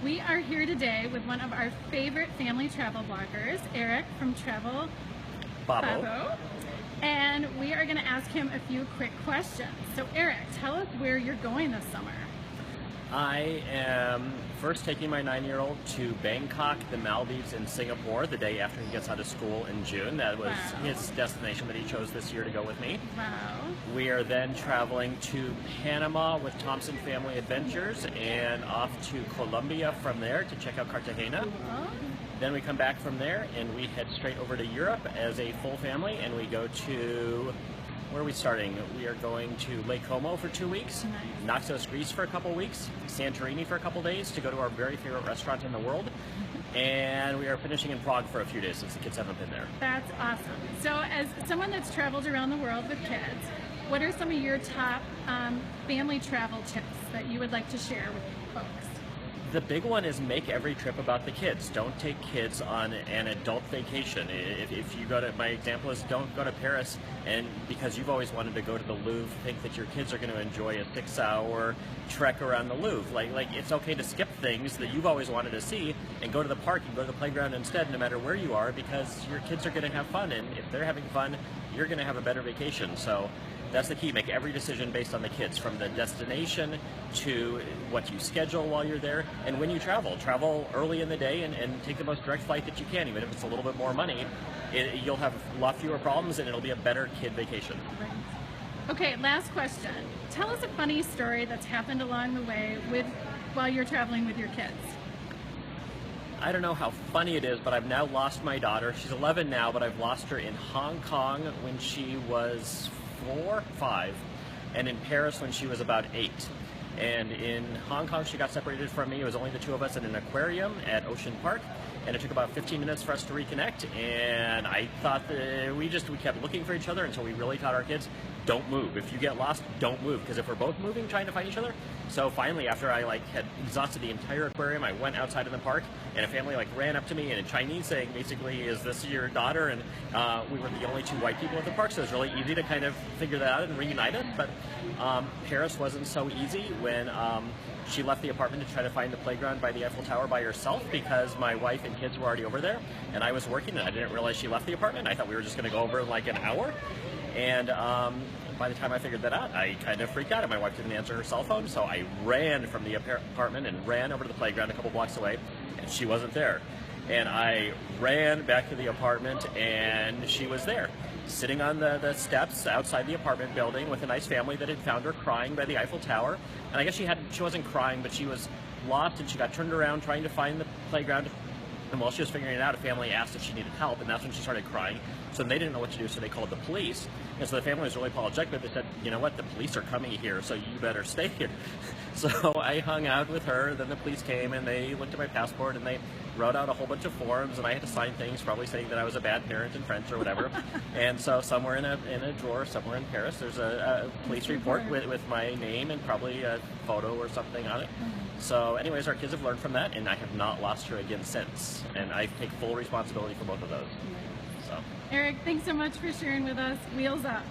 We are here today with one of our favorite family travel bloggers, Eric from Travel Babbo, and we are going to ask him a few quick questions. So Eric, tell us where you're going this summer. I am first taking my 9-year-old to Bangkok, the Maldives, and Singapore the day after he gets out of school in June. That was his destination that he chose this year to go with me. Wow. We are then traveling to Panama with Thompson Family Adventures and off to Colombia from there to check out Cartagena. Then we come back from there and we head straight over to Europe as a full family, and we go to, where are we starting? We are going to Lake Como for 2 weeks, Naxos, Greece for a couple weeks, Santorini for a couple days to go to our very favorite restaurant in the world, and we are finishing in Prague for a few days since the kids haven't been there. That's awesome. So as someone that's traveled around the world with kids, what are some of your top family travel tips that you would like to share with folks? The big one is make every trip about the kids. Don't take kids on an adult vacation. If you go to, my example is don't go to Paris and because you've always wanted to go to the Louvre, think that your kids are going to enjoy a 6-hour trek around the Louvre. Like it's okay to skip things that you've always wanted to see and go to the park and go to the playground instead, no matter where you are, because your kids are going to have fun, and if they're having fun, you're going to have a better vacation. So that's the key. Make every decision based on the kids, from the destination to what you schedule while you're there. And when you travel early in the day and take the most direct flight that you can, even if it's a little bit more money. You'll have a lot fewer problems and it'll be a better kid vacation. Right. Okay, last question. Tell us a funny story that's happened along the way while you're traveling with your kids. I don't know how funny it is, but I've now lost my daughter. She's 11 now, but I've lost her in Hong Kong when she was 5, and in Paris when she was about 8. And in Hong Kong she got separated from me. It was only the two of us in an aquarium at Ocean Park, and it took about 15 minutes for us to reconnect, and I thought that we kept looking for each other until we really taught our kids, don't move. If you get lost, don't move, because if we're both moving trying to find each other. So finally, after I had exhausted the entire aquarium, I went outside in the park, and a family ran up to me in Chinese saying basically, is this your daughter? And we were the only 2 white people at the park, so it was really easy to kind of figure that out and reunite it. But Paris wasn't so easy when she left the apartment to try to find the playground by the Eiffel Tower by herself, because my wife and kids were already over there, and I was working, and I didn't realize she left the apartment. I thought we were just going to go over in like an hour. And by the time I figured that out, I kind of freaked out, and my wife didn't answer her cell phone, so I ran from the apartment and ran over to the playground a couple blocks away, and she wasn't there. And I ran back to the apartment, and she was there, sitting on the steps outside the apartment building with a nice family that had found her crying by the Eiffel Tower. And I guess she wasn't crying, but she was lost, and she got turned around trying to find the playground. And while she was figuring it out, a family asked if she needed help, and that's when she started crying. So they didn't know what to do, so they called the police. And so the family was really apologetic, but they said, you know what, the police are coming here, so you better stay here. So I hung out with her, then the police came, and they looked at my passport, and they wrote out a whole bunch of forms, and I had to sign things, probably saying that I was a bad parent in French or whatever. And so somewhere in a drawer, somewhere in Paris, there's a police report with my name and probably a photo or something on it. So anyways, our kids have learned from that, and I have not lost her again since. And I take full responsibility for both of those. So. Eric, thanks so much for sharing with us. Wheels up.